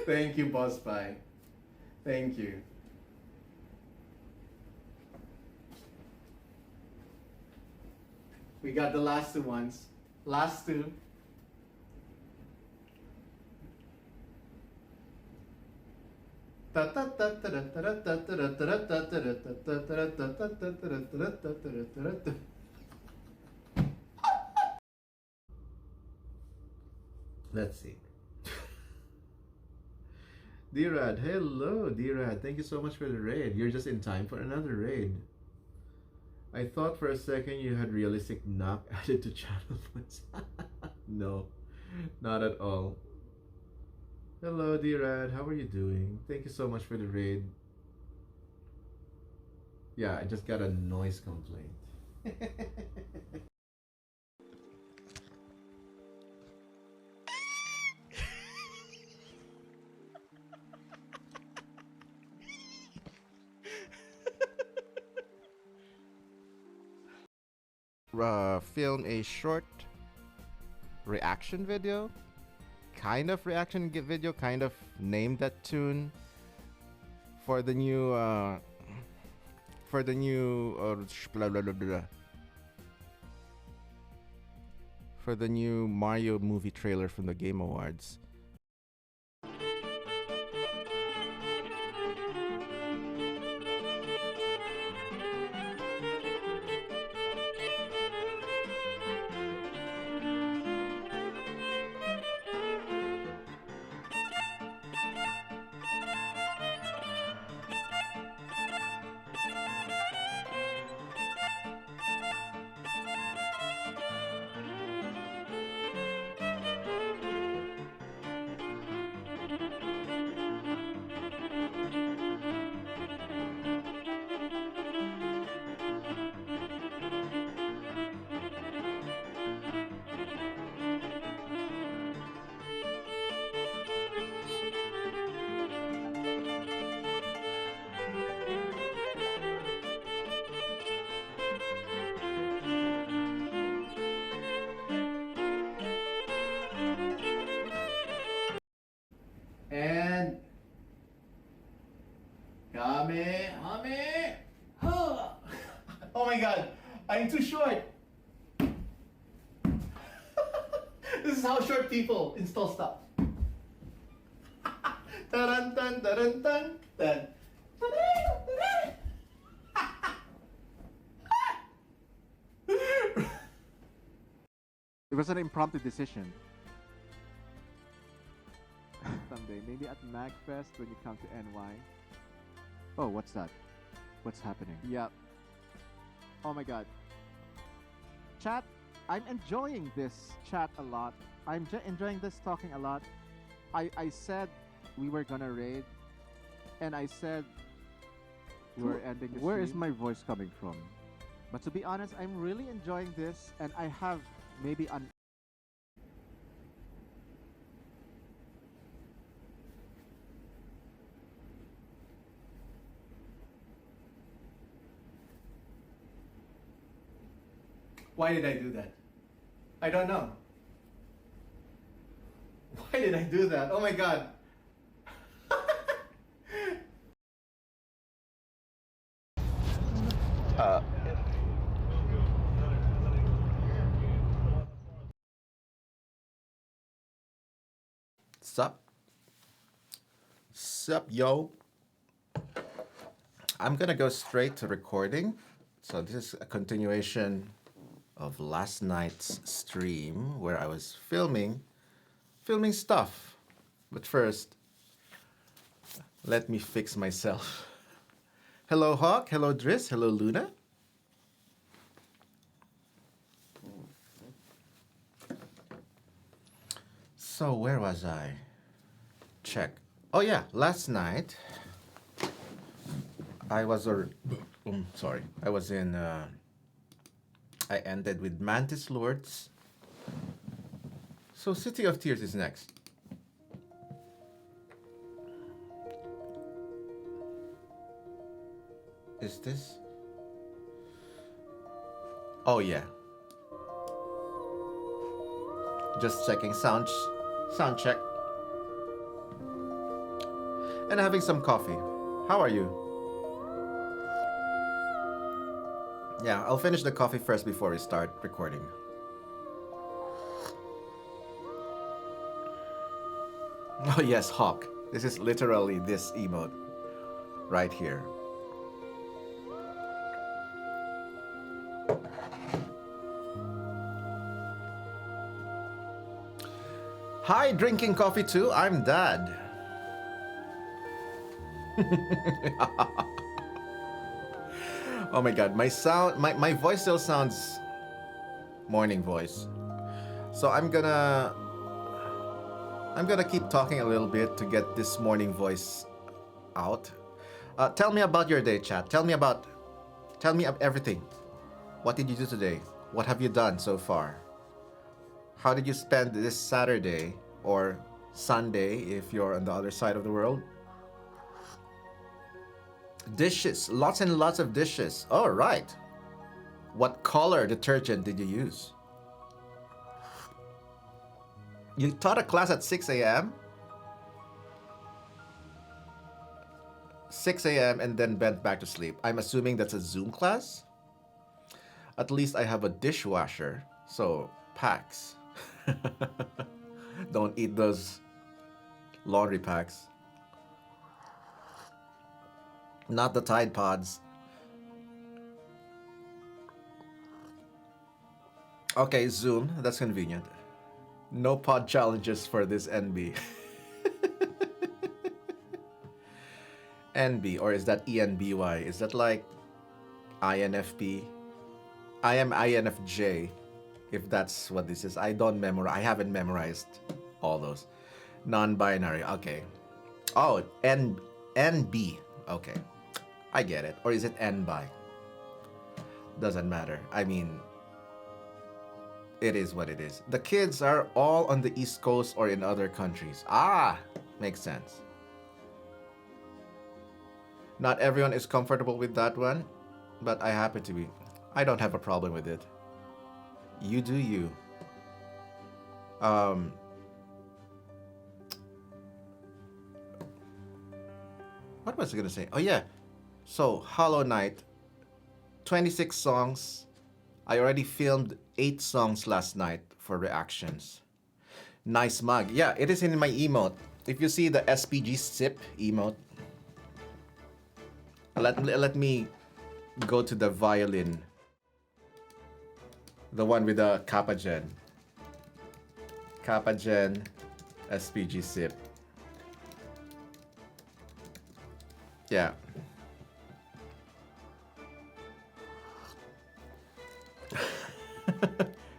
Thank you, Boss Pie. Thank you. We got the last two ones. Last two. Let's see. D-Rad, hello, D-Rad. Thank you so much for the raid. You're just in time for another raid. I thought for a second you had realistic knock added to channel points. No, not at all. Hello, D-Rad. How are you doing? Thank you so much for the raid. Yeah, I just got a noise complaint. Film a short reaction video, kind of reaction video, kind of name that tune for the new blah, blah, blah, blah, for the new Mario movie trailer from the Game Awards. And Kame. Oh my god, I'm too short. This is how short people install stuff. Taran tan taran tan tan. It was an impromptu decision. Someday, maybe at MagFest when you come to NY. Oh, what's that? What's happening? Yep. Oh my god. Chat, I'm enjoying this chat a lot. I'm enjoying this talking a lot. I said we were gonna raid, and I said we're ending the Where is stream. my voice coming from? But to be honest, I'm really enjoying this, and I have maybe an Why did I do that? I don't know. Why did I do that? Oh my god. Sup? Sup, yo? I'm gonna go straight to recording. So this is a continuation of last night's stream where I was filming stuff. But first, let me fix myself. Hello, Hawk. Hello, Driss. Hello, Luna. So where was I? Check. Oh yeah, last night I was sorry. I was in I ended with Mantis Lords. So City of Tears is next. Is this? Oh yeah. Just checking sound check. and having some coffee. How are you? Yeah, I'll finish the coffee first before we start recording. Oh yes, Hawk. This is literally this emote right here. Hi, drinking coffee too. I'm Dad. Oh my god, my voice still sounds morning voice. So I'm gonna keep talking a little bit to get this morning voice out. Tell me about your day, chat. Tell me everything. What did you do today? What have you done so far? How did you spend this Saturday or Sunday if you're on the other side of the world? Dishes, lots and lots of dishes. All right. What color detergent did you use? You taught a class at 6 a.m.? 6 a.m. and then went back to sleep. I'm assuming that's a Zoom class? At least I have a dishwasher, so packs. Don't eat those laundry packs. Not the Tide Pods. Okay, Zoom, that's convenient. No pod challenges for this NB. NB, or is that ENBY? Is that like INFP? I am INFJ, if that's what this is. I haven't memorized all those. Non-binary, okay. Oh, NB, okay. I get it. Or is it NBI? Doesn't matter. I mean, it is what it is. The kids are all on the East Coast or in other countries. Ah, makes sense. Not everyone is comfortable with that one, but I happen to be. I don't have a problem with it. You do you. What was I gonna say? Oh yeah. So Hollow Knight, 26 songs. I already filmed 8 songs last night for reactions. Nice mug. Yeah, it is in my emote. If you see the SPG sip emote, let me go to the violin. The one with the Kappa Gen. Kappa Gen SPG sip. Yeah.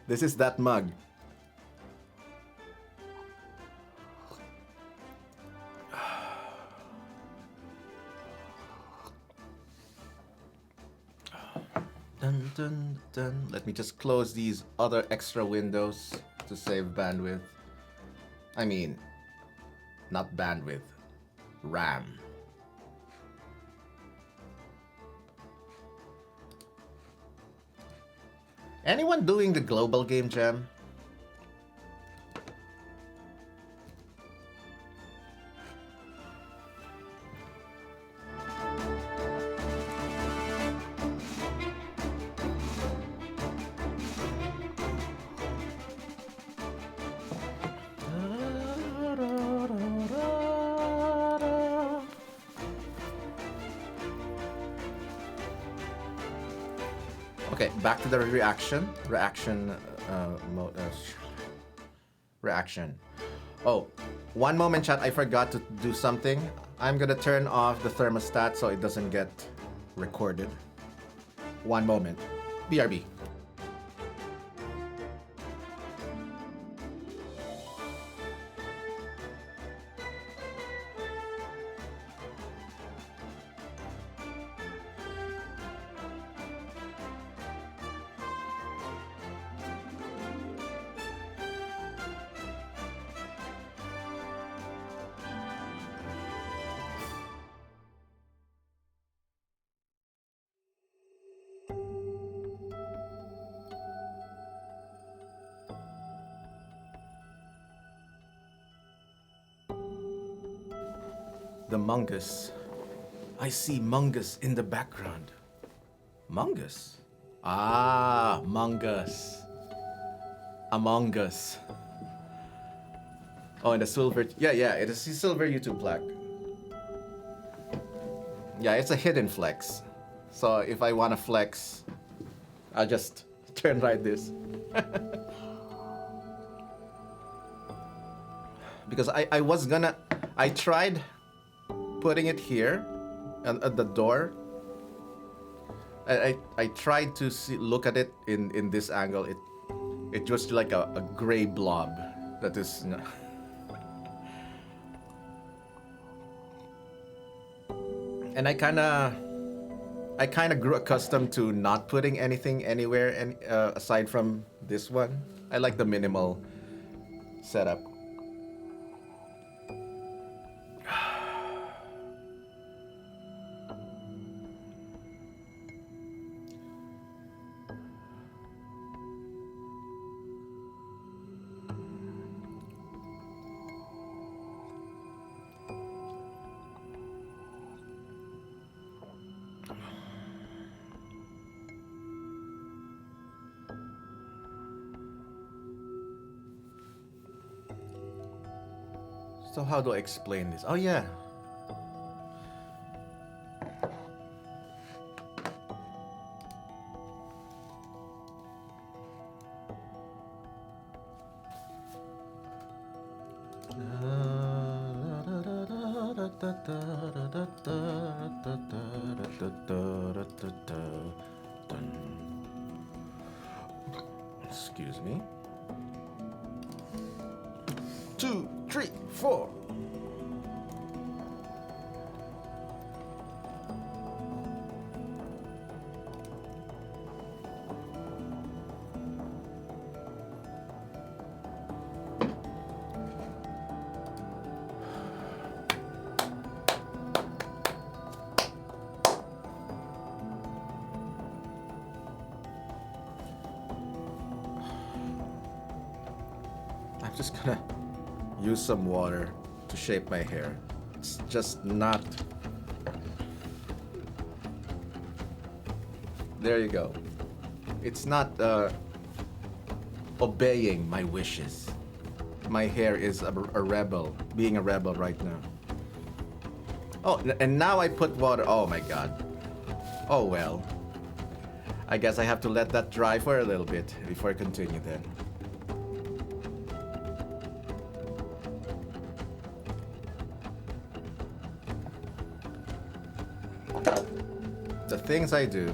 This is that mug. Dun, dun, dun. Let me just close these other extra windows to save bandwidth. I mean, not bandwidth, RAM. Anyone doing the global game jam? Okay, back to the reaction. Reaction. Oh, one moment, chat. I forgot to do something. I'm gonna turn off the thermostat so it doesn't get recorded. One moment. BRB. the Mungus. I see Mungus in the background. Mungus? Ah, Mungus. Among Us. Oh, and the silver. Yeah, it is a silver YouTube plaque. Yeah, it's a hidden flex. So if I want to flex, I'll just turn like this. Because I was gonna. I tried putting it here at the door. I tried to look at it in this angle. It just like a gray blob that is. And I kind of grew accustomed to not putting anything anywhere aside from this one. I like the minimal setup. So how do I explain this? Oh yeah. Excuse me. 2, 3, 4. I'm just gonna use some water to shape my hair. It's just not. There you go. It's not obeying my wishes. My hair is a rebel, being a rebel right now. Oh, and now I put water. Oh my god. Oh well. I guess I have to let that dry for a little bit before I continue then. The things I do.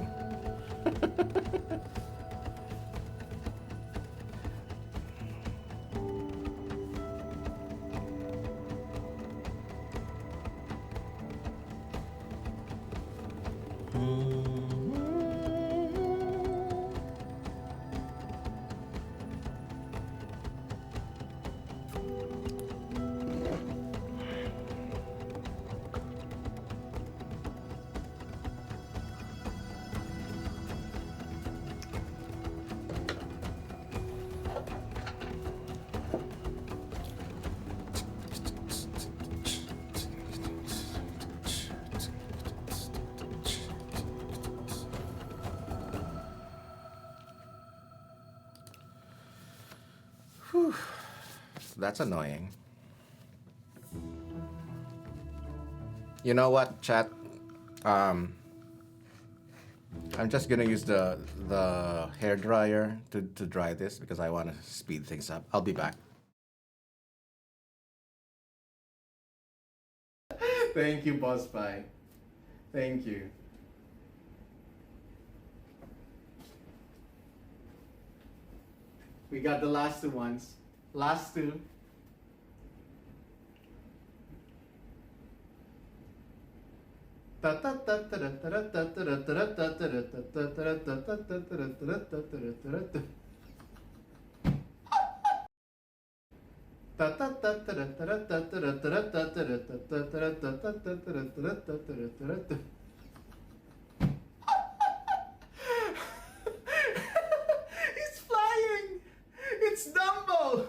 Whew. That's annoying. You know what, chat? I'm just gonna use the hair dryer to dry this because I want to speed things up. I'll be back. Thank you, Boss Pie. Thank you. We got the last two ones. Last two. He's flying! It's Dumbo!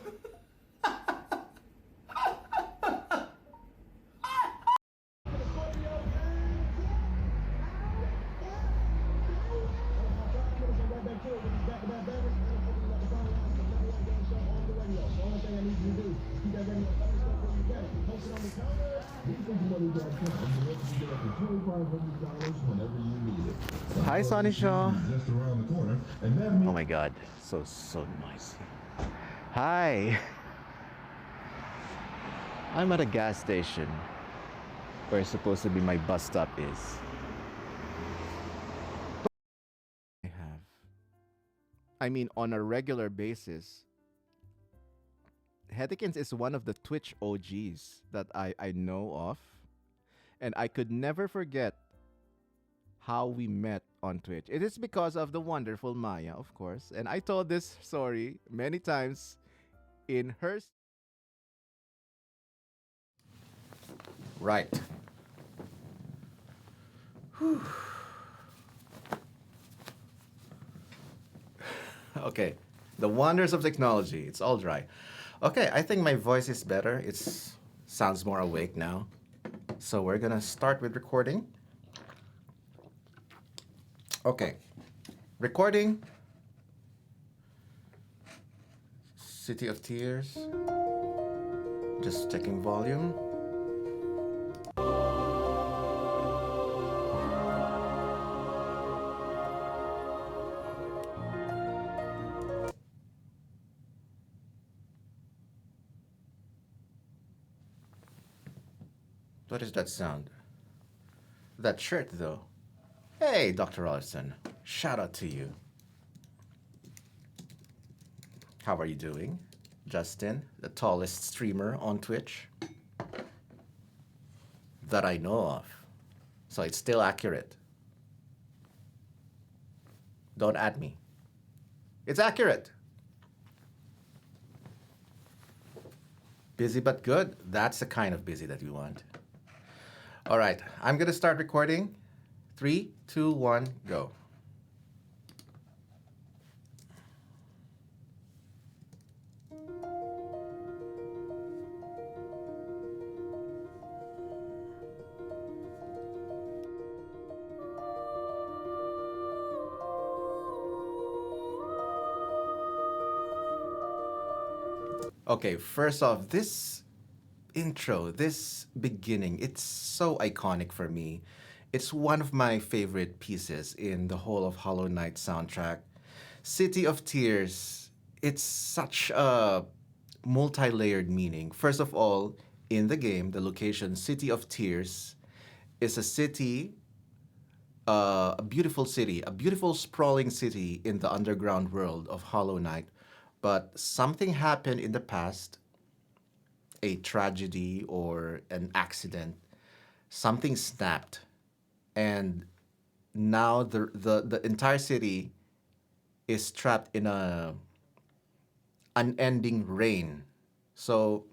Hi, Sonny Shaw. Oh my God, so noisy. Hi, I'm at a gas station where supposed to be my bus stop is. I have. I mean, on a regular basis, Hedekins is one of the Twitch OGs that I know of, and I could never forget how we met on Twitch. It is because of the wonderful Maya, of course, and I told this story many times in her. Right. Okay. The wonders of technology. It's all dry. Okay, I think my voice is better. It's sounds more awake now. So we're gonna start with recording. Okay. Recording. City of Tears. Just checking volume. What is that sound? That shirt, though. Hey, Dr. Rollison. Shout out to you. How are you doing? Justin, the tallest streamer on Twitch that I know of. So it's still accurate. Don't add me. It's accurate. Busy but good. That's the kind of busy that we want. All right, I'm going to start recording. 3, 2, 1, go. Okay, first off, this intro, this beginning, it's so iconic for me. It's one of my favorite pieces in the whole of Hollow Knight soundtrack. City of Tears, it's such a multi-layered meaning. First of all, in the game, the location City of Tears is a city, a beautiful city, a beautiful sprawling city in the underground world of Hollow Knight. But something happened in the past, a tragedy or an accident, something snapped, and now the entire city is trapped in a unending rain. So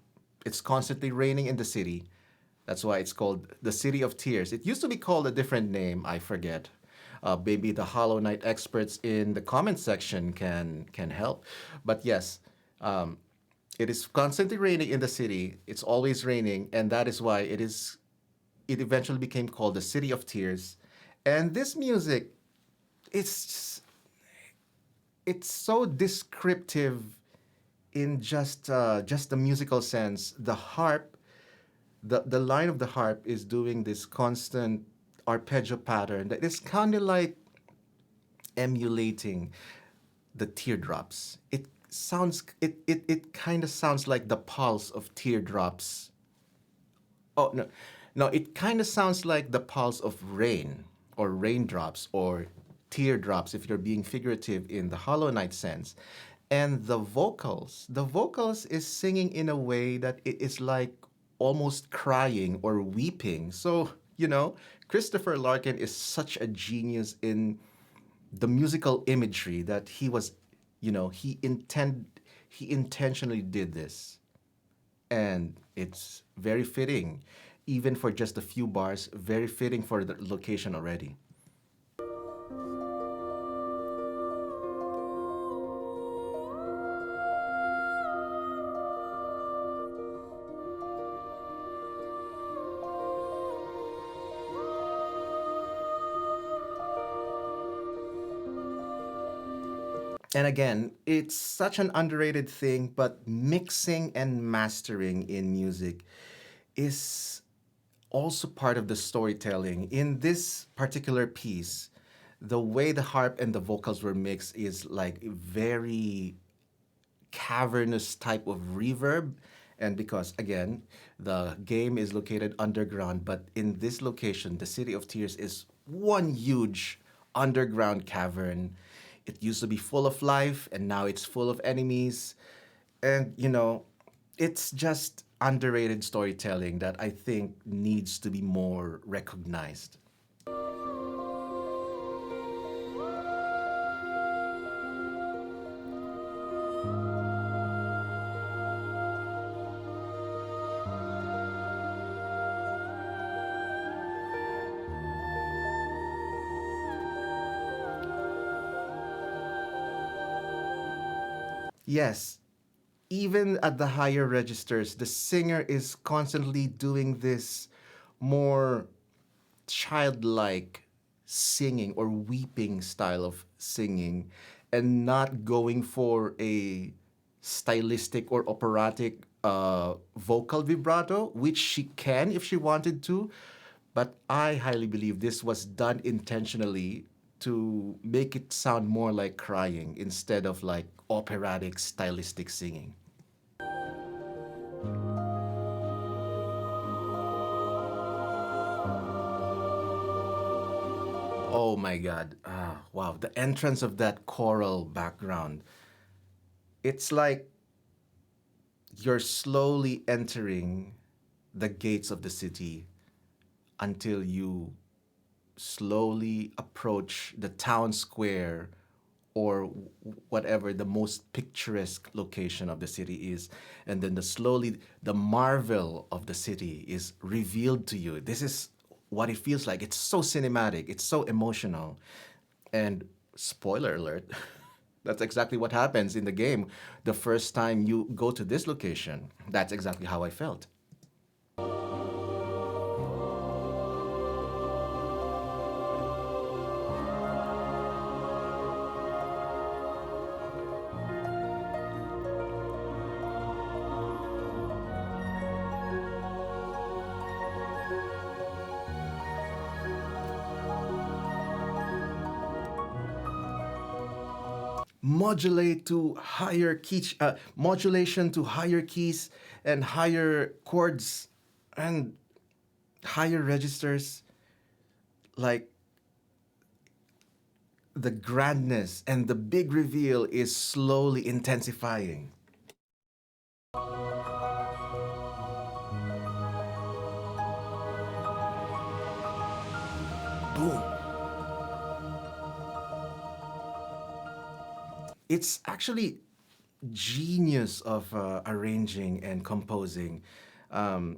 it's constantly raining in the city. That's why it's called the City of Tears. It used to be called a different name. I forget. Maybe the Hollow Knight experts in the comment section can help. But yes, it is constantly raining in the city. It's always raining, and that is why it eventually became called the City of Tears. And this music, it's it's so descriptive in just the musical sense. The harp, the line of the harp is doing this constant arpeggio pattern that is kind of like emulating the teardrops. It kind of sounds like the pulse of teardrops. Oh no, no, it kind of sounds like the pulse of rain or raindrops or teardrops if you're being figurative in the Hollow Knight sense. And the vocals is singing in a way that it is like almost crying or weeping. So, Christopher Larkin is such a genius in the musical imagery that he intentionally did this, and it's very fitting, even for just a few bars, very fitting for the location already. And again, it's such an underrated thing, but mixing and mastering in music is also part of the storytelling. In this particular piece, the way the harp and the vocals were mixed is like very cavernous type of reverb. And because, again, the game is located underground, but in this location, the City of Tears is one huge underground cavern. It used to be full of life, and now it's full of enemies. And, it's just underrated storytelling that I think needs to be more recognized. Yes, even at the higher registers, the singer is constantly doing this more childlike singing or weeping style of singing and not going for a stylistic or operatic vocal vibrato, which she can if she wanted to. But I highly believe this was done intentionally to make it sound more like crying instead of like operatic stylistic singing. Oh my God. Wow. The entrance of that choral background. It's like you're slowly entering the gates of the city until you slowly approach the town square or whatever the most picturesque location of the city is, and then the marvel of the city is revealed to you. This is what it feels like. It's so cinematic, it's so emotional. And spoiler alert, that's exactly what happens in the game. The first time you go to this location, that's exactly how I felt. Modulation to higher keys and higher chords and higher registers, like the grandness and the big reveal is slowly intensifying. Boom. It's actually genius of arranging and composing. Um,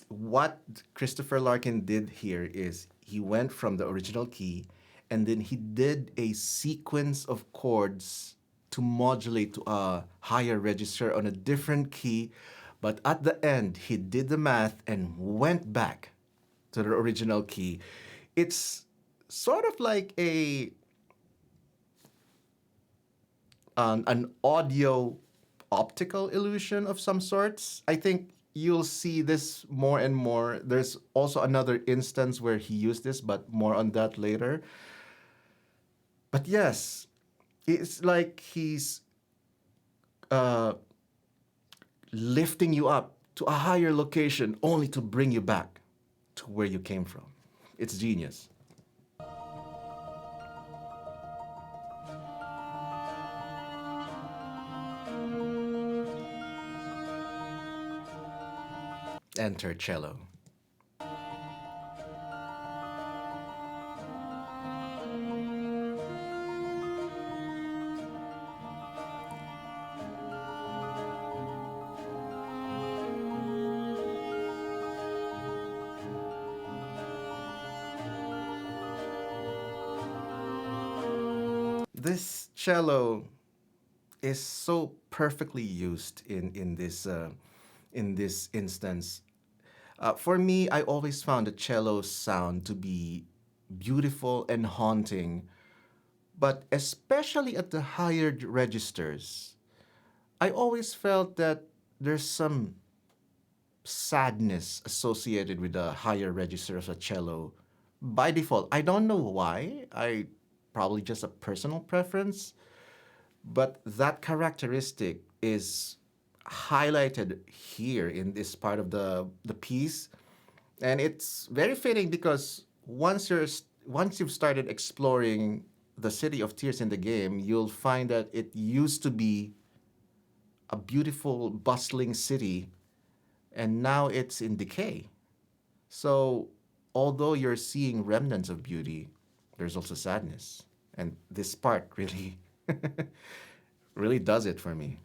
what Christopher Larkin did here is he went from the original key and then he did a sequence of chords to modulate to a higher register on a different key. But at the end, he did the math and went back to the original key. It's sort of like an audio optical illusion of some sorts. I think you'll see this more and more. There's also another instance where he used this, but more on that later. But yes, it's like he's uh, lifting you up to a higher location only to bring you back to where you came from. It's genius. Enter cello. This cello is so perfectly used in this instance. For me, I always found the cello sound to be beautiful and haunting, but especially at the higher registers, I always felt that there's some sadness associated with the higher register of a cello by default. I don't know why. I probably just a personal preference, but that characteristic is highlighted here in this part of the piece, and it's very fitting because once you've started exploring the City of Tears in the game, you'll find that it used to be a beautiful, bustling city, and now it's in decay. So, although you're seeing remnants of beauty, there's also sadness. And this part really, really does it for me.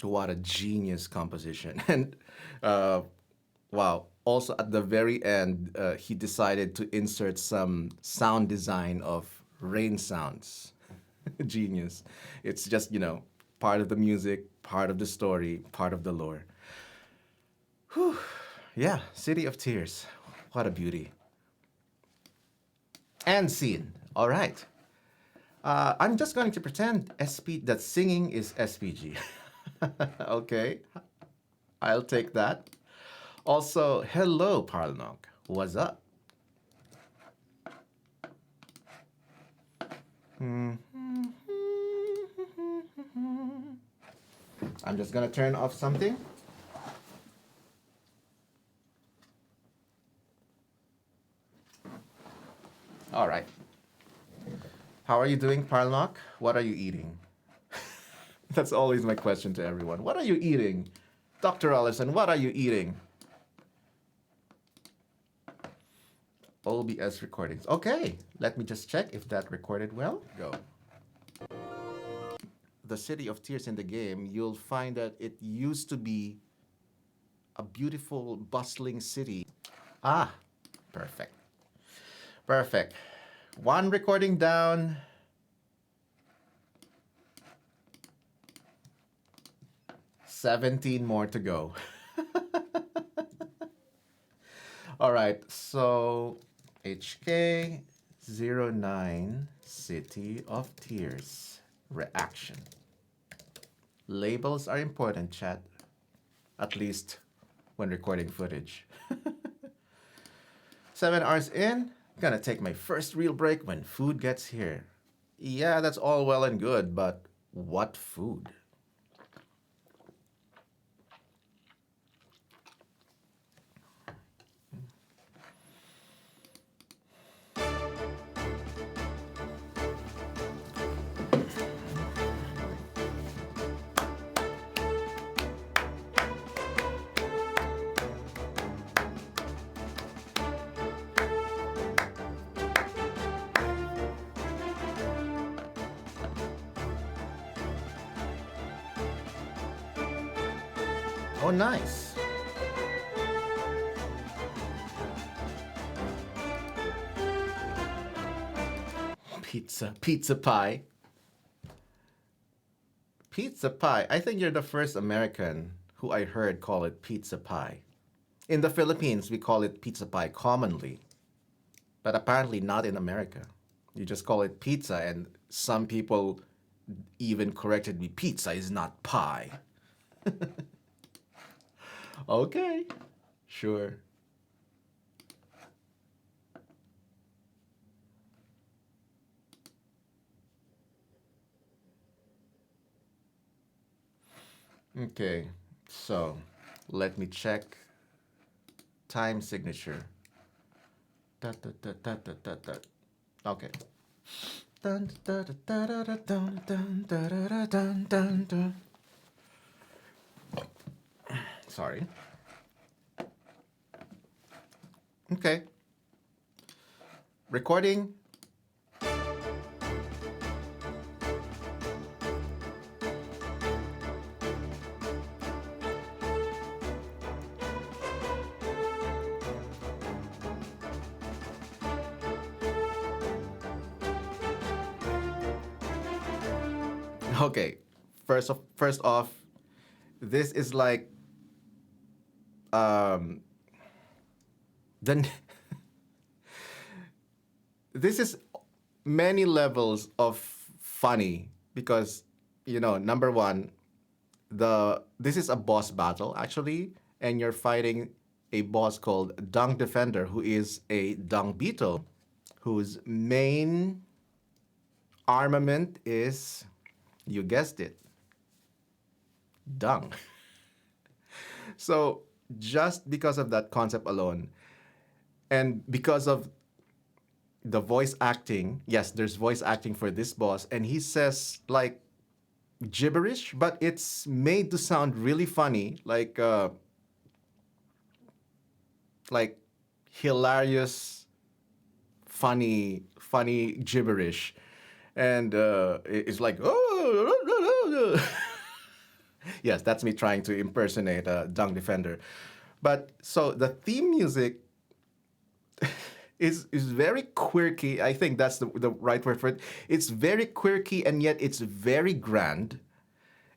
What a genius composition. And wow, also at the very end, he decided to insert some sound design of rain sounds. Genius. It's just, part of the music, part of the story, part of the lore. Whew. Yeah, City of Tears. What a beauty. And scene. All right. I'm just going to pretend that singing is SPG. Okay, I'll take that. Also, hello, Parlnok. What's up? I'm just gonna turn off something. All right. How are you doing, Parlnok? What are you eating? That's always my question to everyone. What are you eating? Dr. Allison, what are you eating? OBS recordings. Okay, let me just check if that recorded well. Go. The City of Tears in the game, you'll find that it used to be a beautiful, bustling city. Ah, perfect. Perfect. One recording down. $17 more to go. All right, so HK09 City of Tears reaction. Labels are important, chat. At least when recording footage. 7 hours in, gonna take my first real break when food gets here. Yeah, that's all well and good, but what food? Oh, nice. Pizza pie. Pizza pie. I think you're the first American who I heard call it pizza pie. In the Philippines, we call it pizza pie commonly, but apparently not in America. You just call it pizza, and some people even corrected me, pizza is not pie. Okay, sure. Okay, so let me check time signature. Da, da, da, da, da, da, da. Okay. Sorry. Okay. Recording. Okay. First off, this is like um then this is many levels of funny because number one, the this is a boss battle actually, and you're fighting a boss called Dung Defender, who is a dung beetle, whose main armament is, you guessed it, dung. So just because of that concept alone, and because of the voice acting, yes, there's voice acting for this boss, and he says like gibberish, but it's made to sound really funny, like hilarious, funny gibberish, and it's like oh. Yes, that's me trying to impersonate a Dung Defender. But so the theme music is very quirky. I think that's the right word for it. It's very quirky and yet it's very grand,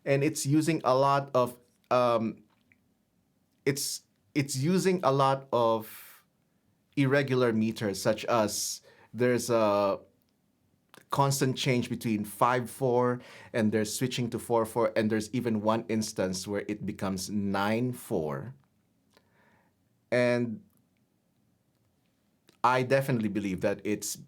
and it's using a lot of it's using a lot of irregular meters, such as there's a constant change between 5/4 and they're switching to 4/4, and there's even one instance where it becomes 9/4. And I definitely believe that it's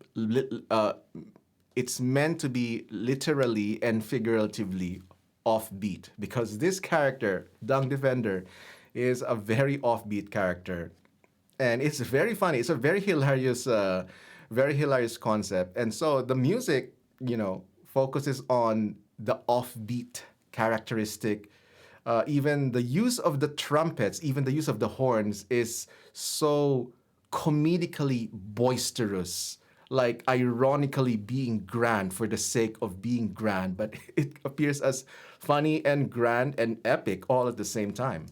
meant to be literally and figuratively offbeat, because this character, Dung Defender, is a very offbeat character, and it's very funny. It's a very hilarious concept. And so the music, focuses on the offbeat characteristic. Even the use of the trumpets, even the use of the horns, is so comedically boisterous, like ironically being grand for the sake of being grand, but it appears as funny and grand and epic all at the same time.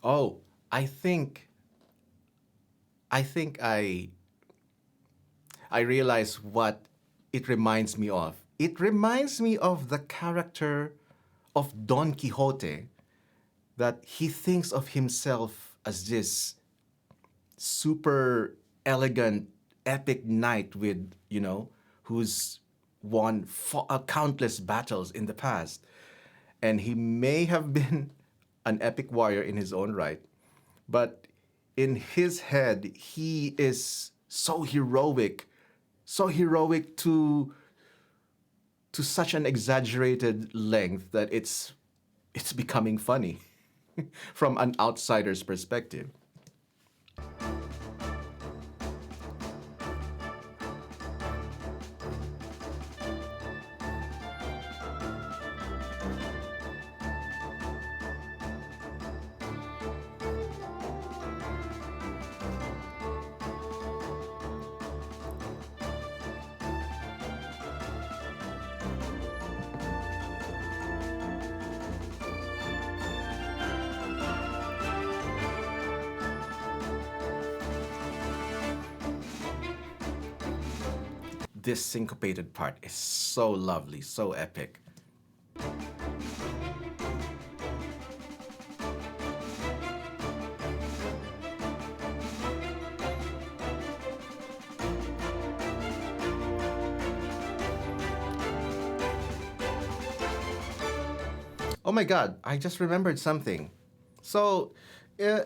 Oh, I think I think I realize what it reminds me of. It reminds me of the character of Don Quixote, that he thinks of himself as this super elegant, epic knight with, who's won countless battles in the past. And he may have been an epic warrior in his own right, but in his head, he is so heroic to such an exaggerated length that it's becoming funny from an outsider's perspective. This syncopated part is so lovely, so epic. Oh my god, I just remembered something. So, uh,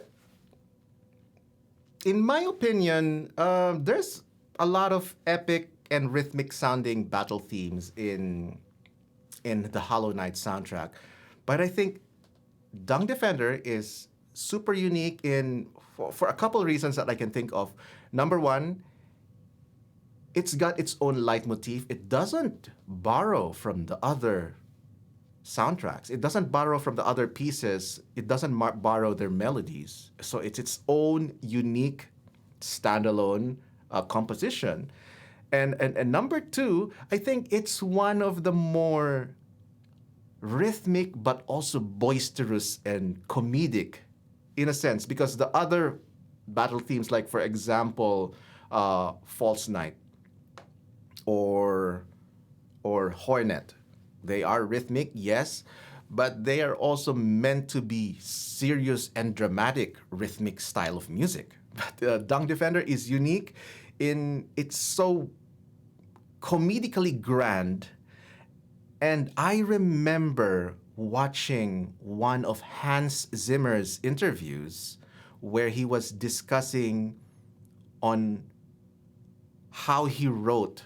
in my opinion, there's a lot of epic and rhythmic sounding battle themes in the Hollow Knight soundtrack. But I think Dung Defender is super unique for a couple of reasons that I can think of. Number one, it's got its own leitmotif. It doesn't borrow from the other soundtracks. It doesn't borrow from the other pieces. It doesn't borrow their melodies. So it's its own unique standalone composition. And number two, I think it's one of the more rhythmic but also boisterous and comedic in a sense because the other battle themes like for example False Knight or Hornet, they are rhythmic, yes, but they are also meant to be serious and dramatic rhythmic style of music. But Dung Defender is unique in it's so comedically grand. And I remember watching one of Hans Zimmer's interviews where he was discussing on how he wrote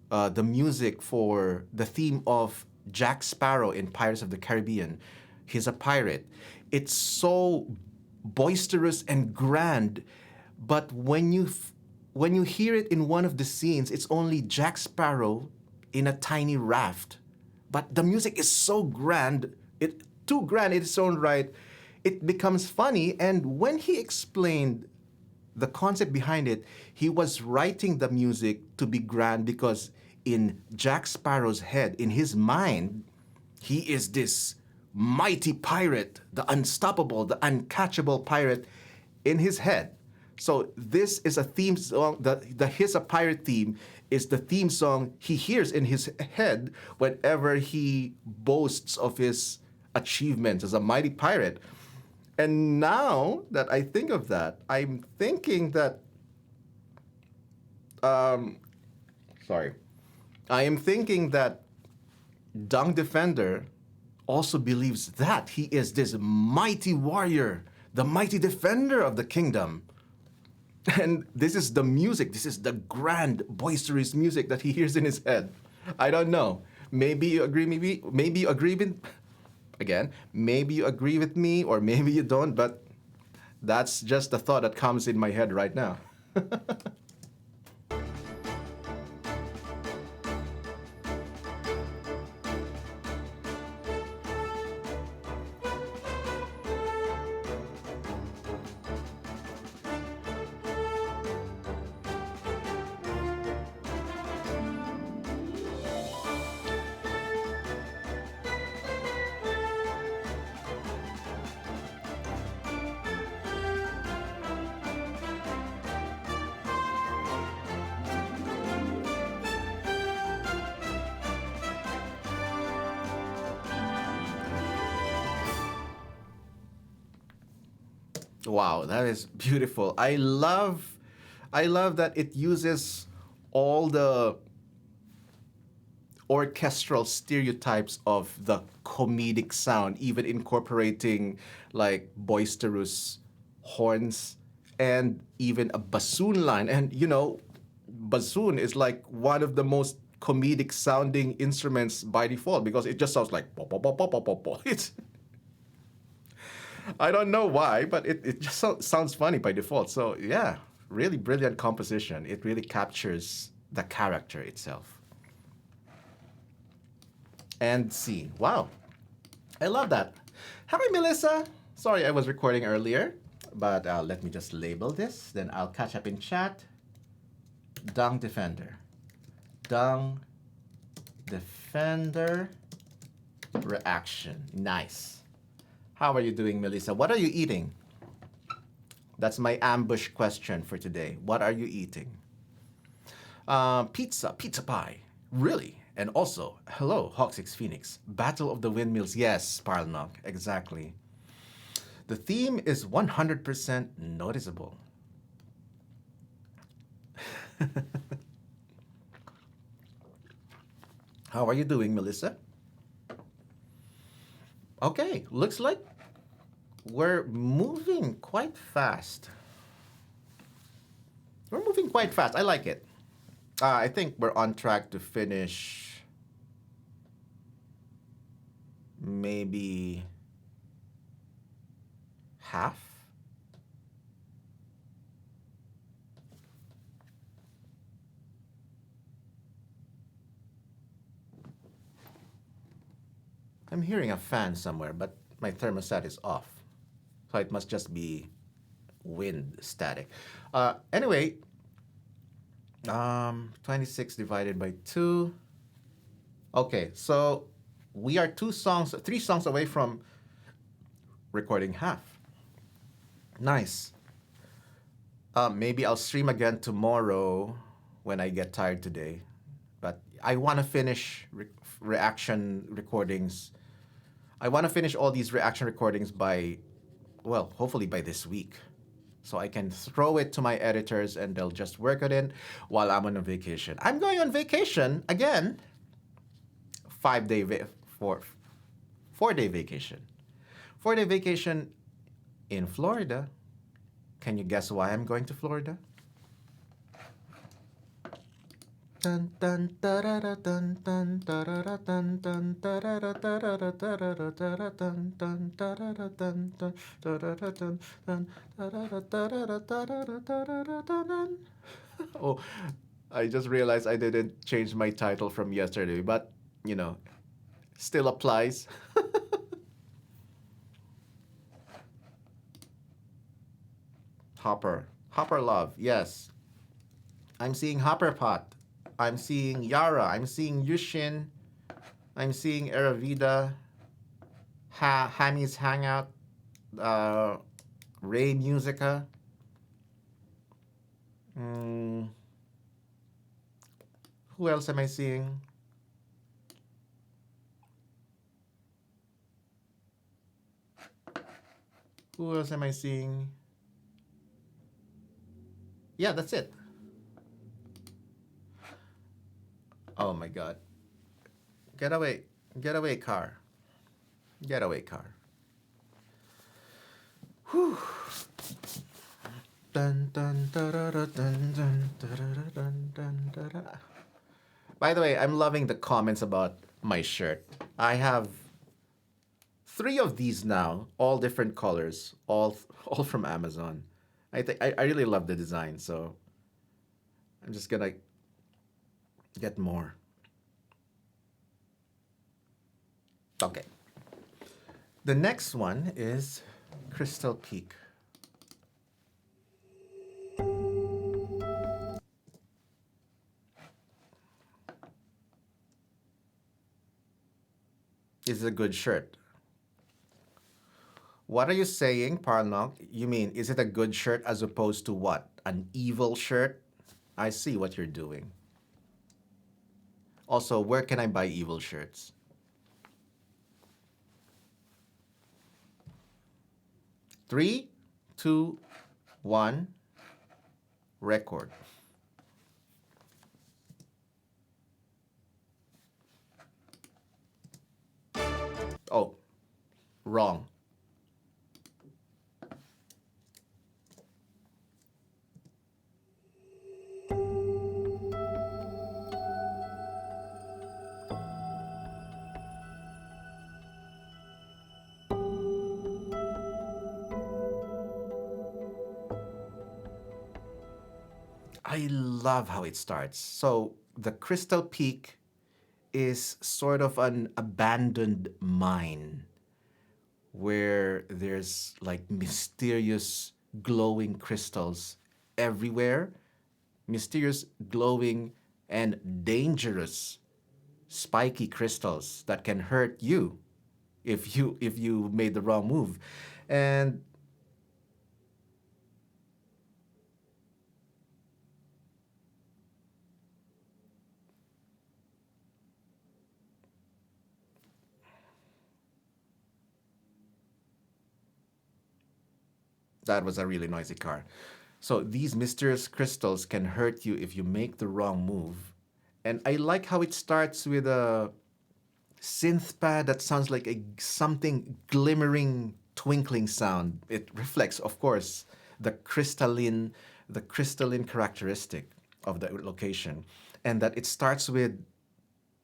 the music for the theme of Jack Sparrow in Pirates of the Caribbean. He's a pirate. It's so boisterous and grand, but when you hear it in one of the scenes, it's only Jack Sparrow in a tiny raft. But the music is so grand, too grand in its own right, it becomes funny. And when he explained the concept behind it, he was writing the music to be grand because in Jack Sparrow's head, in his mind, he is this mighty pirate, the unstoppable, the uncatchable pirate in his head. So this is a theme song. The He's a Pirate theme is the theme song he hears in his head whenever he boasts of his achievements as a mighty pirate. And now that I think of that, I'm thinking that, sorry, I am thinking that Dung Defender also believes that he is this mighty warrior, the mighty defender of the kingdom. And this is the music, this is the grand, boisterous music that he hears in his head. I don't know. Maybe you agree, maybe you agree with, again, maybe you agree with me or maybe you don't, but that's just the thought that comes in my head right now. Wow, that is beautiful. I love that it uses all the orchestral stereotypes of the comedic sound, even incorporating like boisterous horns and even a bassoon line. And you know, bassoon is like one of the most comedic sounding instruments by default because it just sounds like pop, pop, pop, pop, pop, pop, pop. It's I don't know why, but it just sounds funny by default. So yeah, really brilliant composition. It really captures the character itself. And scene. Wow. I love that. Hi, Melissa. Sorry, I was recording earlier, but let me just label this. Then I'll catch up in chat. Dung Defender. Dung Defender reaction. Nice. How are you doing, Melissa? What are you eating? That's my ambush question for today. What are you eating? Pizza pie. Really? And also, hello, Hawk6 Phoenix. Battle of the Windmills. Yes, Parlnok, exactly. The theme is 100% noticeable. How are you doing, Melissa? Okay, looks like we're moving quite fast. We're moving quite fast. I like it. I think we're on track to finish maybe half. I'm hearing a fan somewhere, but my thermostat is off. So it must just be wind static. Anyway, 26 divided by 2. Okay, so we are 3 songs away from recording half. Nice. Maybe I'll stream again tomorrow when I get tired today. But I want to finish reaction recordings. I want to finish all these reaction recordings by, well, hopefully by this week. So I can throw it to my editors and they'll just work it in while I'm on a vacation. I'm going on vacation again. 4-day vacation. 4-day vacation in Florida. Can you guess why I'm going to Florida? Dun dun tarara dun dun tarara dun dun tarara tarara tarara tarara dun dun tarara dun dun tarara dun dun tarara tarara tarara tarara dun. Oh, I just realized I didn't change my title from yesterday, but you know, still applies. Hopper Love, yes. I'm seeing Hopper Pot. I'm seeing Yara. I'm seeing Yushin. I'm seeing Eravida. Hami's Hangout. Ray Musica. Who else am I seeing? Who else am I seeing? Yeah, that's it. Oh my god. Get away. Get away, car. Get away, car. Whew. Dun, dun, da-da-da, dun, dun, da-da-da, dun, dun, da-da. By the way, I'm loving the comments about my shirt. I have 3 of these now, all different colors, all from Amazon. I really love the design, so I'm just gonna get more. Okay. The next one is Crystal Peak. Is it a good shirt? What are you saying, Parnok? You mean, is it a good shirt as opposed to what? An evil shirt? I see what you're doing. Also, where can I buy evil shirts? Three, two, one, record. Oh, wrong. I love how it starts. So the Crystal Peak is sort of an abandoned mine where there's like mysterious glowing crystals everywhere, mysterious glowing and dangerous spiky crystals that can hurt you if you made the wrong move. And that was a really noisy car. So these mysterious crystals can hurt you if you make the wrong move. And I like how it starts with a synth pad that sounds like something glimmering, twinkling sound. It reflects, of course, the crystalline the crystalline characteristic of the location, and that it starts with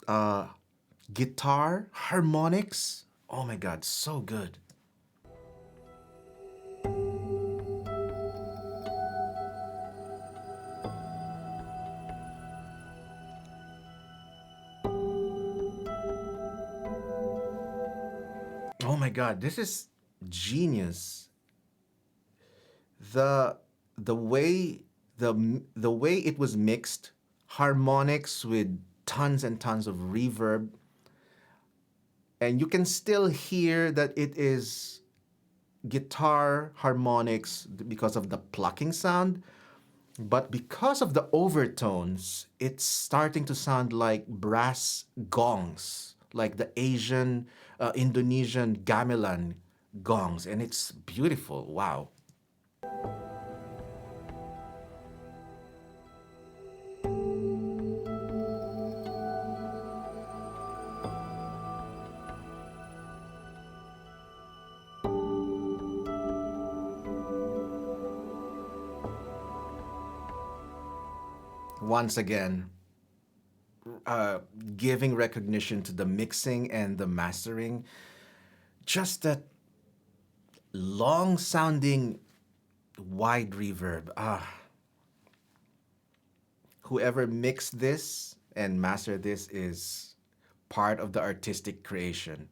uh, guitar harmonics. Oh my God, so good. Oh my God, this is genius. The the way the way it was mixed, harmonics with tons and tons of reverb, and you can still hear that it is guitar harmonics because of the plucking sound, but because of the overtones, it's starting to sound like brass gongs, like the Asian, Indonesian gamelan gongs, and it's beautiful. Wow. Once again, uh, giving recognition to the mixing and the mastering. Just that long sounding wide reverb. Whoever mixed this and mastered this is part of the artistic creation.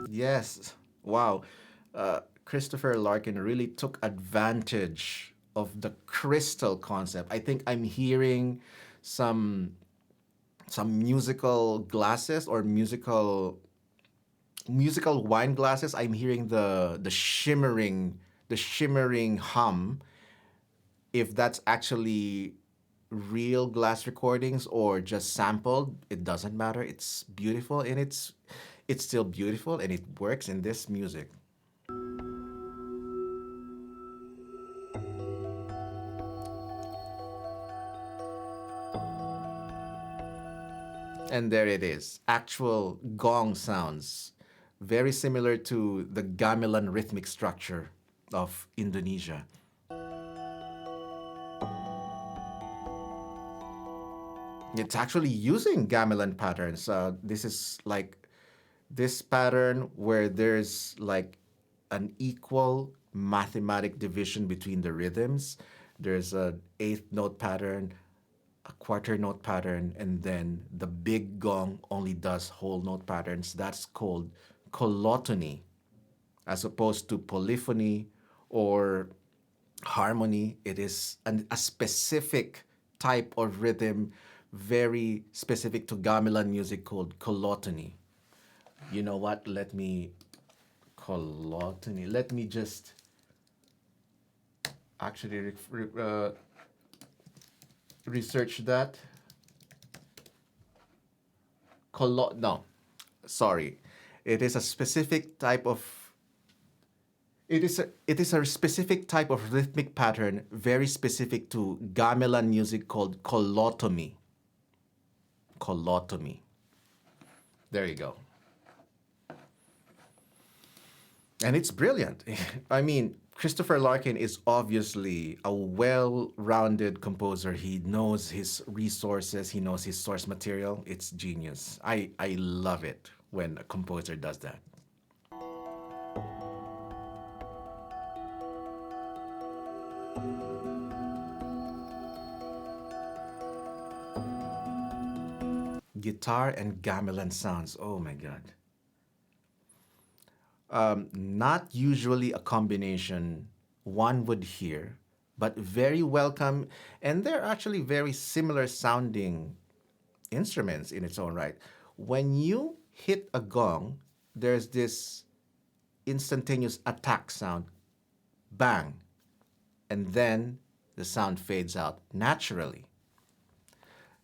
Yes. Wow. Christopher Larkin really took advantage of the crystal concept. I think I'm hearing some musical glasses or musical wine glasses. I'm hearing the shimmering hum. If that's actually real glass recordings or just sampled, it doesn't matter. It's beautiful, and it's still beautiful, and it works in this music. And there it is. Actual gong sounds, very similar to the gamelan rhythmic structure of Indonesia. It's actually using gamelan patterns. This is like this pattern where there's like an equal mathematic division between the rhythms. There's an eighth note pattern, a quarter note pattern, and then the big gong only does whole note patterns. That's called colotony, as opposed to polyphony or harmony. It is a specific type of rhythm, very specific to gamelan music, called colotony. You know what? Let me just actually research that. No, sorry. It is a specific type of. It is a specific type of rhythmic pattern, very specific to gamelan music, called colotomy. Colotomy. There you go. And it's brilliant. I mean, Christopher Larkin is obviously a well rounded composer. He knows his resources, he knows his source material. It's genius. I love it when a composer does that. Guitar and gamelan sounds. Oh my God. Not usually a combination one would hear, but very welcome. And they're actually very similar sounding instruments in its own right. When you hit a gong, there's this instantaneous attack sound, bang, and then the sound fades out naturally.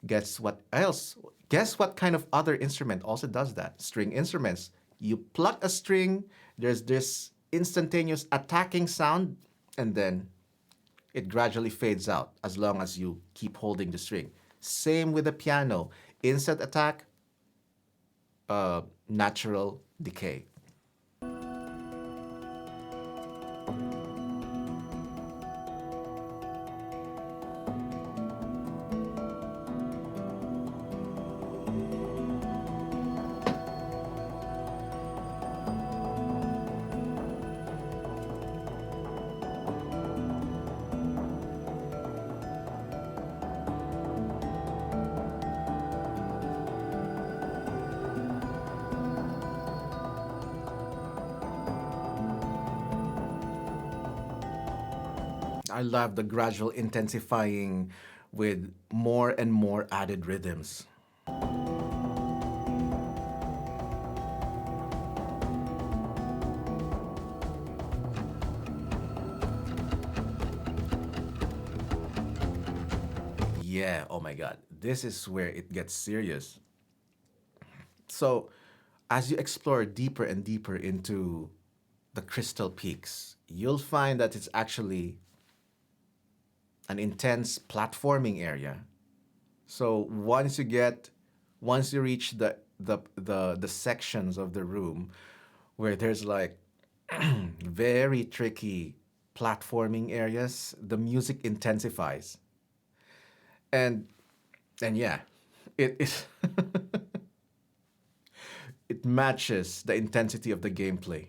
Guess what else? Guess what kind of other instrument also does that? String instruments. You pluck a string, there's this instantaneous attacking sound, and then it gradually fades out as long as you keep holding the string. Same with the piano. Instant attack, natural decay. I love the gradual intensifying with more and more added rhythms. Yeah, oh my God. This is where it gets serious. So, as you explore deeper and deeper into the crystal peaks, you'll find that it's actually an intense platforming area. So once you reach the sections of the room where there's like very tricky platforming areas, the music intensifies. And and yeah, it it matches the intensity of the gameplay.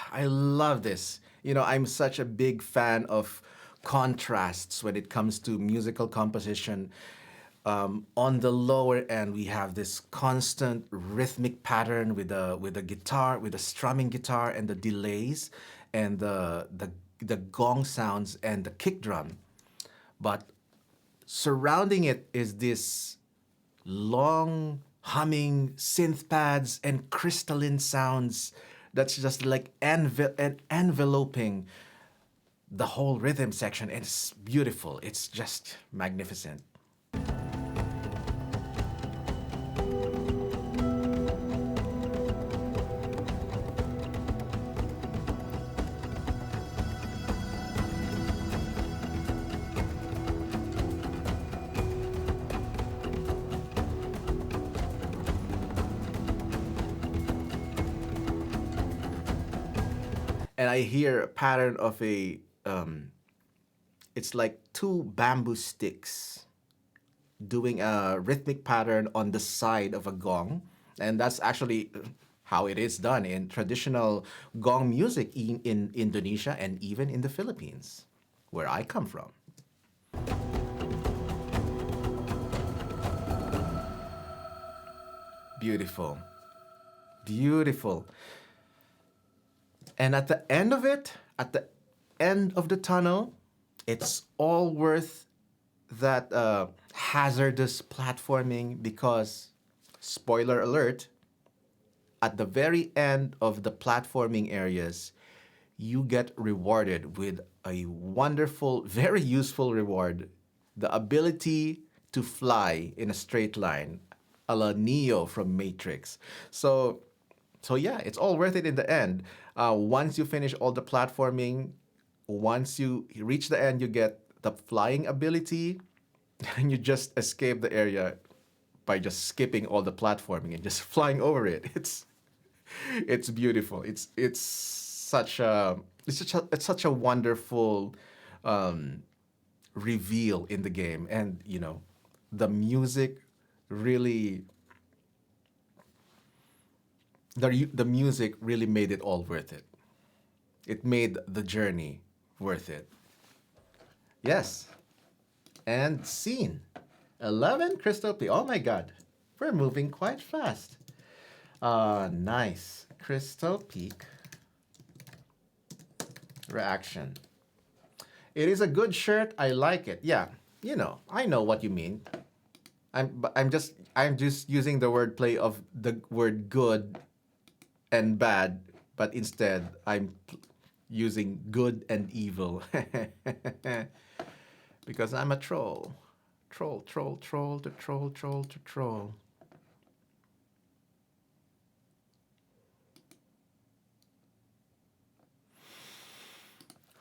I love this. You know, I'm such a big fan of contrasts when it comes to musical composition. On the lower end, we have this constant rhythmic pattern with a guitar, with a strumming guitar, and the delays, and the gong sounds and the kick drum. But surrounding it is this long humming synth pads and crystalline sounds that's just like enveloping the whole rhythm section. It's beautiful. It's just magnificent. And I hear a pattern of it's like two bamboo sticks doing a rhythmic pattern on the side of a gong. And that's actually how it is done in traditional gong music in Indonesia and even in the Philippines, where I come from. Beautiful. Beautiful. And at the end of it, at the end of the tunnel, it's all worth that hazardous platforming because, spoiler alert, at the very end of the platforming areas, you get rewarded with a wonderful, very useful reward, the ability to fly in a straight line, a la Neo from Matrix. So So yeah, it's all worth it in the end. Once you finish all the platforming, once you reach the end, you get the flying ability, and you just escape the area by just skipping all the platforming and just flying over it. It's beautiful. It's such a it's such a wonderful um, reveal in the game, and you know, the music really the music really made it all worth it. It made the journey worth it. Yes, and scene 11 Crystal P. Oh my God, we're moving quite fast. Nice. Crystal Peak reaction. It is a good shirt. I like it. Yeah, you know, I know what you mean. I'm just using the wordplay of the word good and bad, but instead using good and evil because I'm a troll. Troll, troll, troll to troll, troll to troll.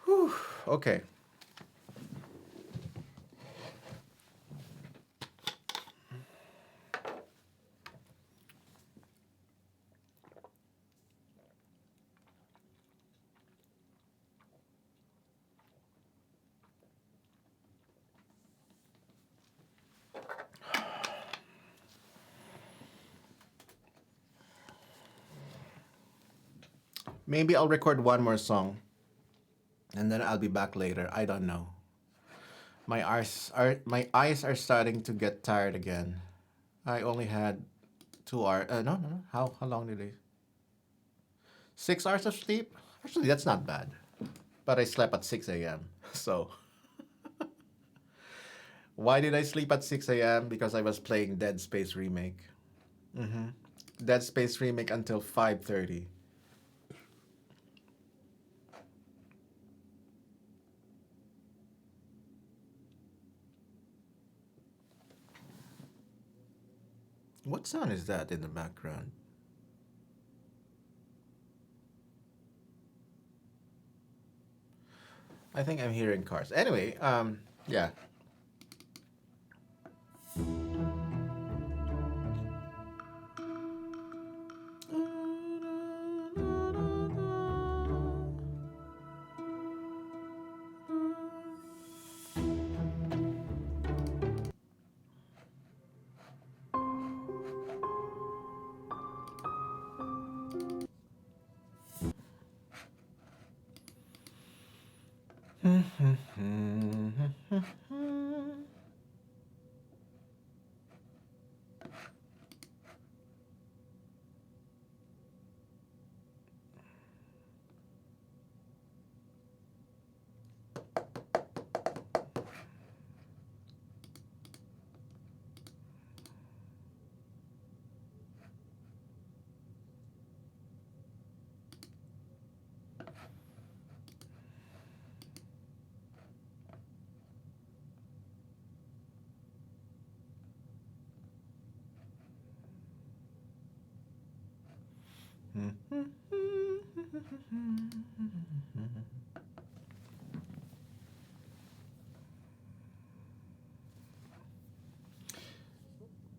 Whew. Okay. Maybe I'll record one more song and then I'll be back later. I don't know. My eyes are starting to get tired again. I only had 2 hours. No, no, no. How long did I? 6 hours of sleep. Actually, that's not bad. But I slept at 6 a.m. So why did I sleep at 6 a.m.? Because I was playing Dead Space remake. Mm-hmm. Dead Space remake until 5:30. What sound is that in the background? I think I'm hearing cars. Anyway, yeah.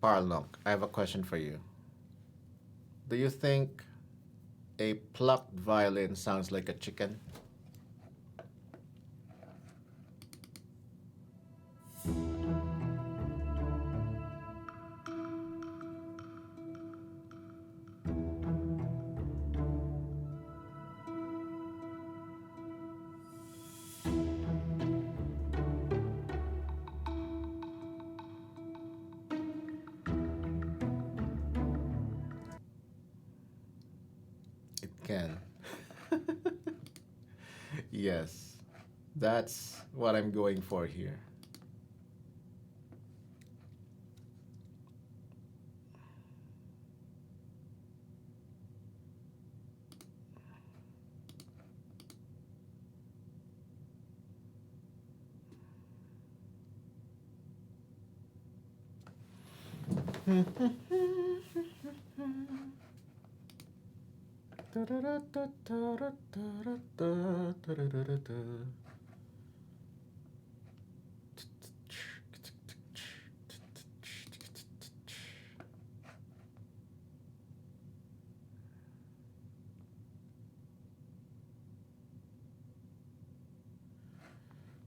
Parlock, I have a question for you. Do you think a plucked violin sounds like a chicken? It can. Yes, that's what I'm going for here.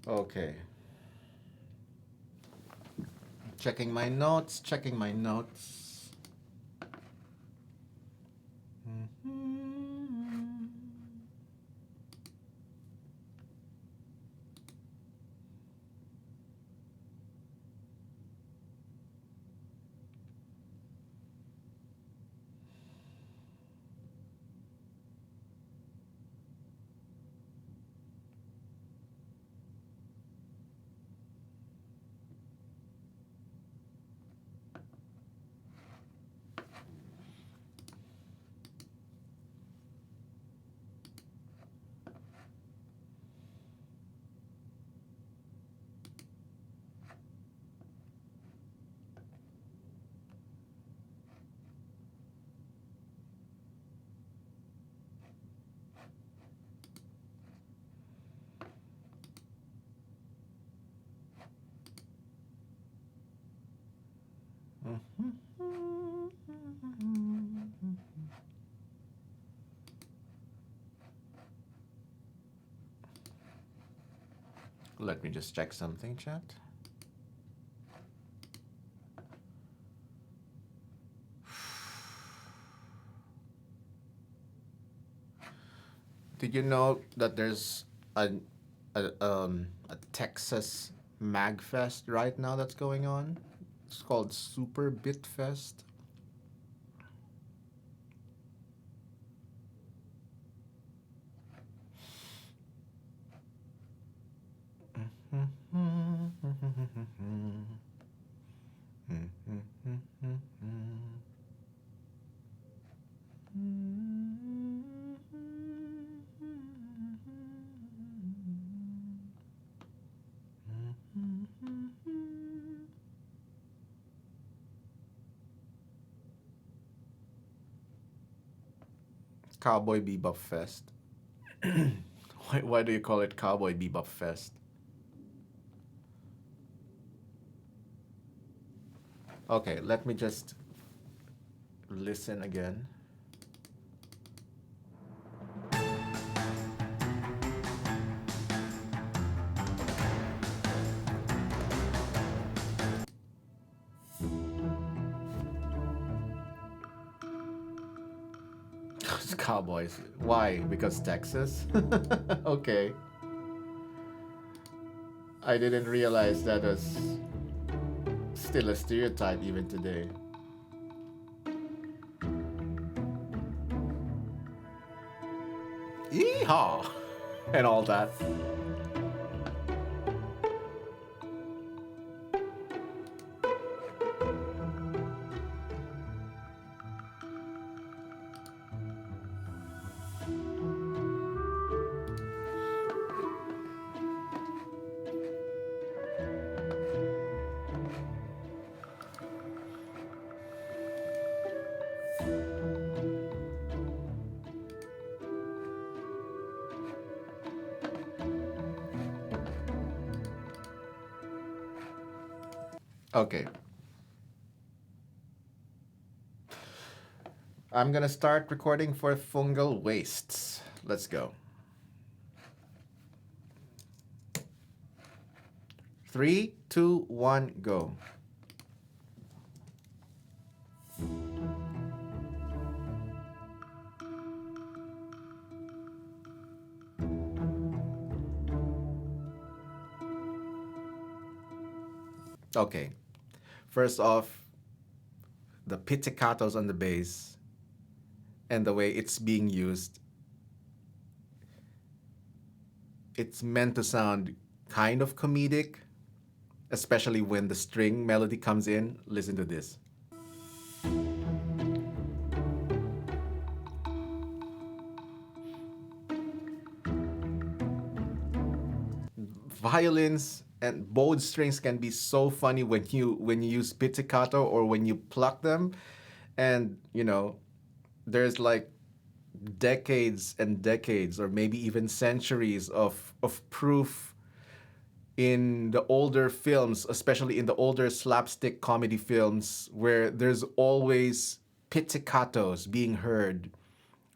Okay. Checking my notes, checking my notes. Mhm. Let me just check something, chat. Did you know that there's a Texas Mag Fest right now that's going on? It's called Super Bit Fest. Cowboy Bebop Fest. Why do you call it Cowboy Bebop Fest? Okay, let me just listen again. It's Cowboys. Why? Because Texas? Okay. I didn't realize that was still a stereotype even today. Yeehaw! And all that. Okay. I'm gonna start recording for fungal wastes. Let's go. 3, 2, 1, go. Okay. First off, the pizzicatos on the bass and the way it's being used. It's meant to sound kind of comedic, especially when the string melody comes in. Listen to this. Violins and bowed strings can be so funny when you use pizzicato or when you pluck them, and there's like decades and decades, or maybe even centuries of proof in the older films, especially in the older slapstick comedy films, where there's always pizzicatos being heard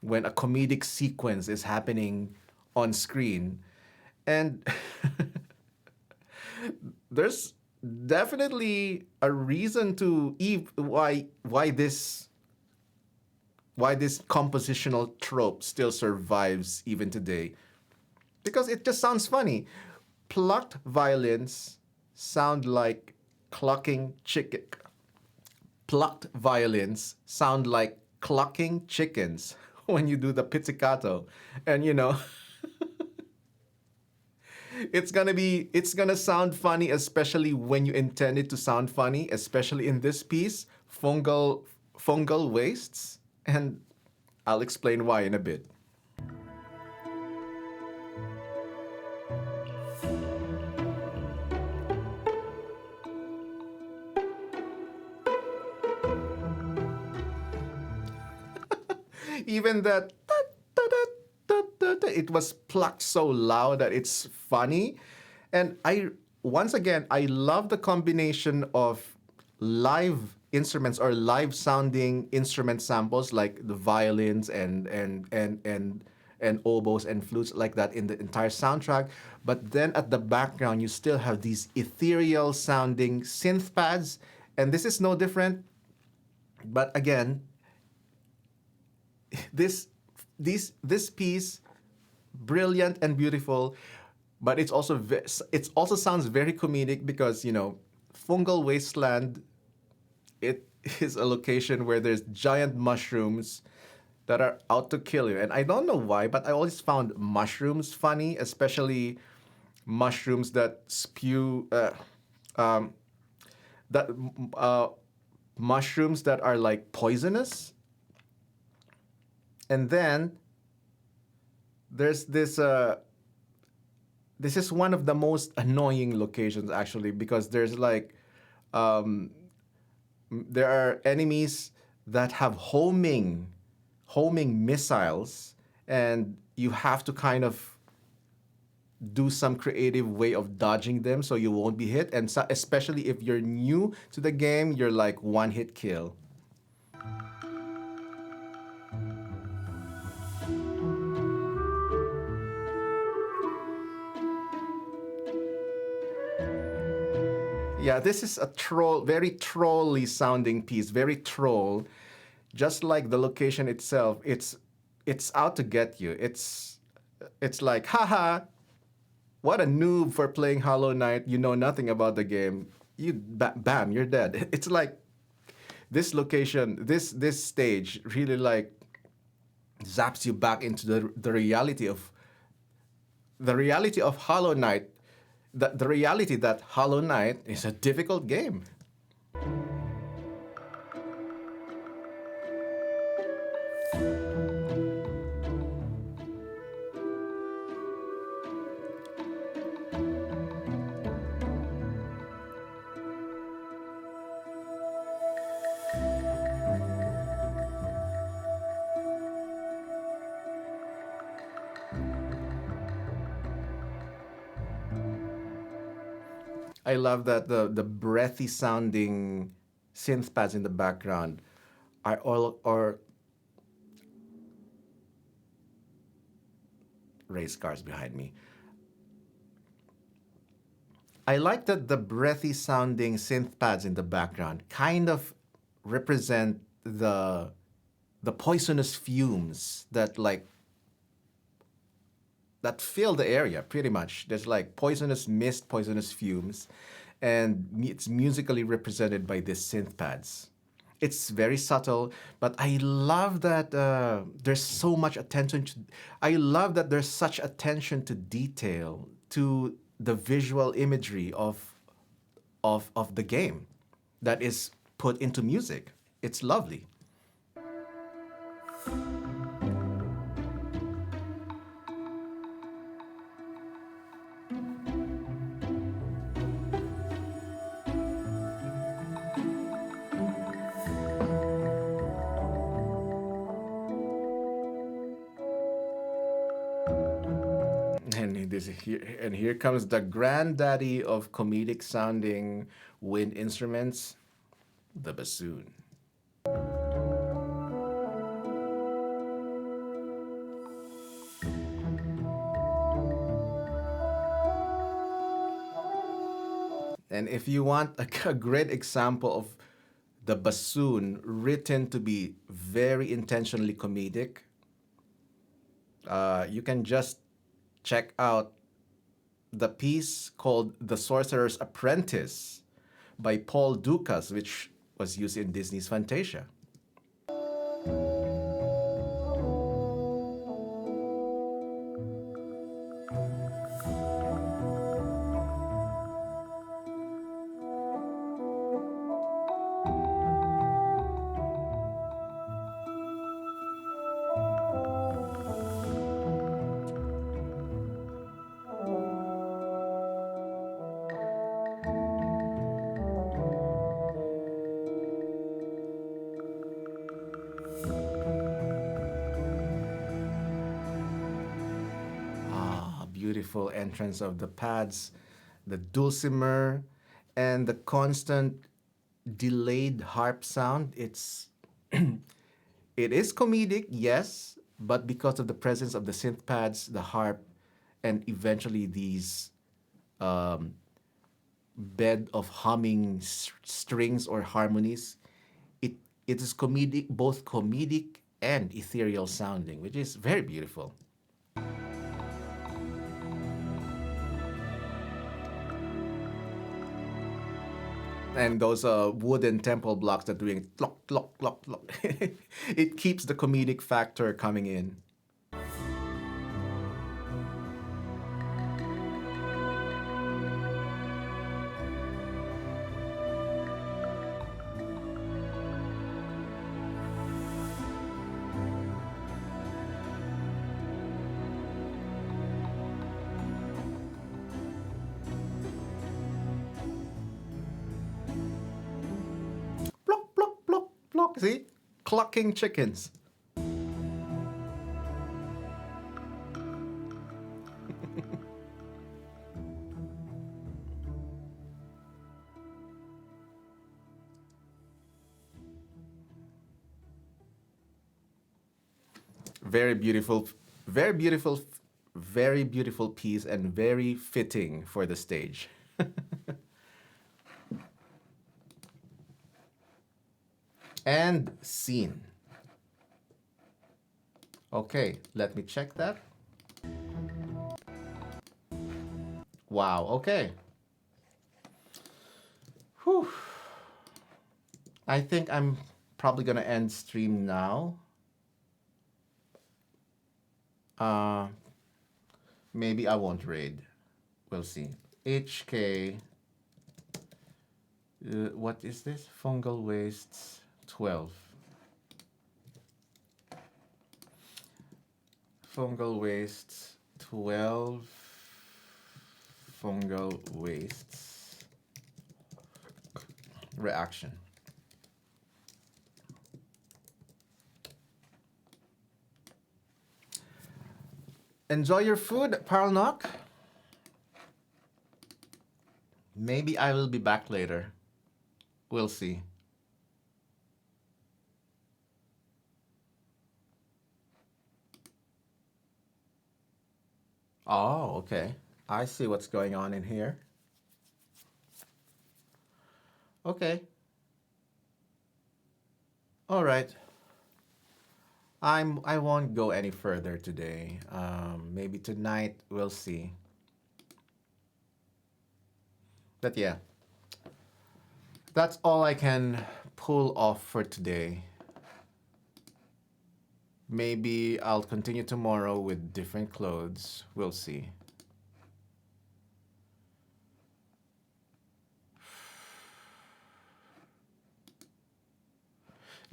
when a comedic sequence is happening on screen. And there's definitely a reason to why this compositional trope still survives even today, because it just sounds funny. Plucked violins sound like clucking chicken. Plucked violins sound like clucking chickens when you do the pizzicato, and it's gonna sound funny, especially when you intend it to sound funny, especially in this piece, fungal wastes, and I'll explain why in a bit. Even that it was plucked so loud that it's funny. And once again, I love the combination of live instruments or live sounding instrument samples, like the violins and oboes and flutes, like that, in the entire soundtrack. But then at the background, you still have these ethereal sounding synth pads, and this is no different. But again, this this piece, brilliant and beautiful, but it's also sounds very comedic, because fungal wasteland, it is a location where there's giant mushrooms that are out to kill you. And I don't know why, but I always found mushrooms funny, especially mushrooms that spew um, that mushrooms that are like poisonous. And then there's this is one of the most annoying locations, actually, because there's like there are enemies that have homing missiles, and you have to kind of do some creative way of dodging them so you won't be hit. And so, especially if you're new to the game, you're like one hit kill. Yeah, this is a very trolly sounding piece, very troll. Just like the location itself, it's out to get you. It's like, haha, what a noob for playing Hollow Knight. You know nothing about the game. Bam, you're dead. It's like this location, this stage really like zaps you back into the reality of Hollow Knight. The reality that Hollow Knight is a difficult game. I love that the breathy sounding synth pads in the background are all or race cars behind me. I like that the breathy sounding synth pads in the background kind of represent the poisonous fumes that fill the area pretty much. There's like poisonous mist, poisonous fumes, and it's musically represented by these synth pads. It's very subtle, but I love that there's so much attention to. I love that there's such attention to detail, to the visual imagery of the game that is put into music. It's lovely. this here, and here comes the granddaddy of comedic sounding wind instruments, the bassoon. And if you want a great example of the bassoon written to be very intentionally comedic, you can just check out the piece called The Sorcerer's Apprentice by Paul Dukas, which was used in Disney's Fantasia. Ah, beautiful entrance of the pads, the dulcimer, and the constant delayed harp sound. It is comedic, yes, but because of the presence of the synth pads, the harp, and eventually these um, bed of humming strings or harmonies, it it is comedic, both comedic and ethereal sounding, which is very beautiful. And those wooden temple blocks that doing clock, clock, clock, clock. It keeps the comedic factor coming in. Block, block, block, block. See? Clucking chickens. Very beautiful, very beautiful, very beautiful piece and very fitting for the stage. And scene. Okay, let me check that. Wow, okay. Whew. I think I'm probably gonna end stream now. Uh, maybe I won't raid. We'll see. HK. What is this? Fungal wastes 12. Fungal wastes 12. Fungal wastes. Reaction. Enjoy your food, Parlnock. Maybe I will be back later. We'll see. Oh, okay. I see what's going on in here. Okay. All right. I won't go any further today. Maybe tonight we'll see. But yeah, that's all I can pull off for today. Maybe I'll continue tomorrow with different clothes. We'll see.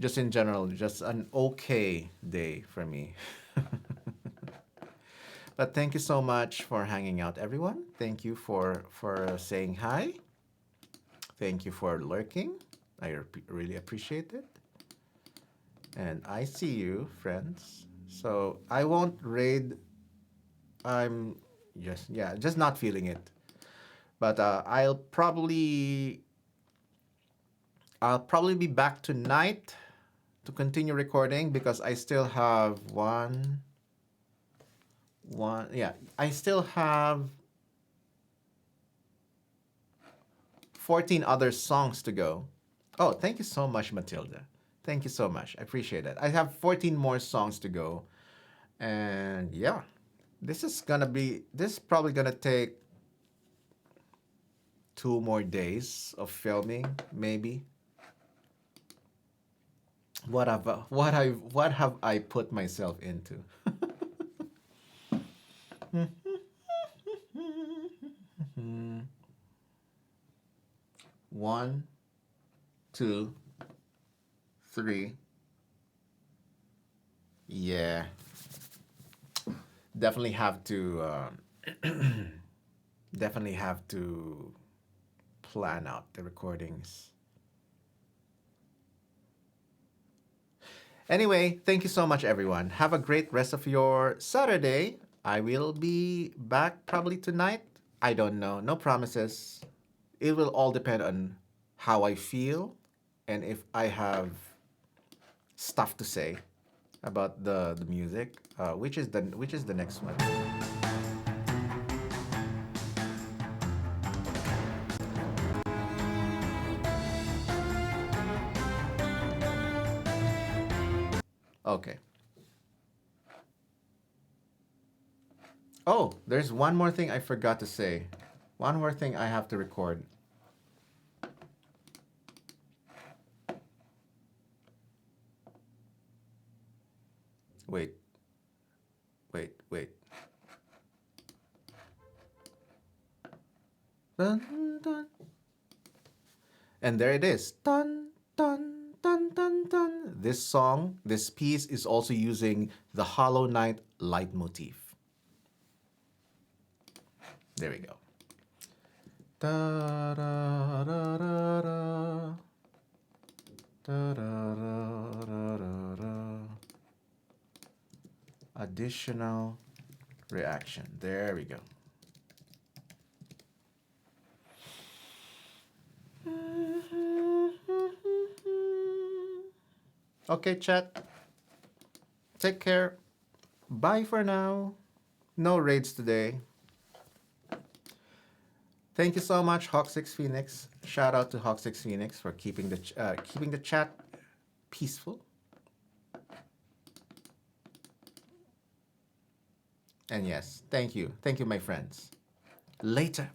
Just in general, just an okay day for me. But thank you so much for hanging out, everyone. Thank you for saying hi. Thank you for lurking. I really appreciate it. And I see you, friends. So I won't raid. I'm just not feeling it. But I'll probably be back tonight to continue recording because I still have I still have 14 other songs to go. Oh, thank you so much, Matilda. Thank you so much. I appreciate it. I have 14 more songs to go. And yeah, this is probably gonna take 2 more days of filming, maybe. What have I put myself into? One, two, three. Yeah, definitely have to definitely have to plan out the recordings. Anyway, thank you so much, everyone. Have a great rest of your Saturday. I will be back probably tonight. I don't know. No promises. It will all depend on how I feel and if I have stuff to say about the music, which is the next one. Okay. Oh, there's one more thing I forgot to say. One more thing I have to record. Wait, wait. Dun, dun. And there it is. Dun, dun, dun, dun, dun. This piece is also using the Hollow Knight leitmotif. There we go. Da, da, da, da, da. Da, da, da, da, da, da. Additional reaction. There we go. Okay, chat. Take care. Bye for now. No raids today. Thank you so much, Hawk6 Phoenix. Shout out to Hawk6 Phoenix for keeping the chat peaceful. And yes, thank you, my friends. Later.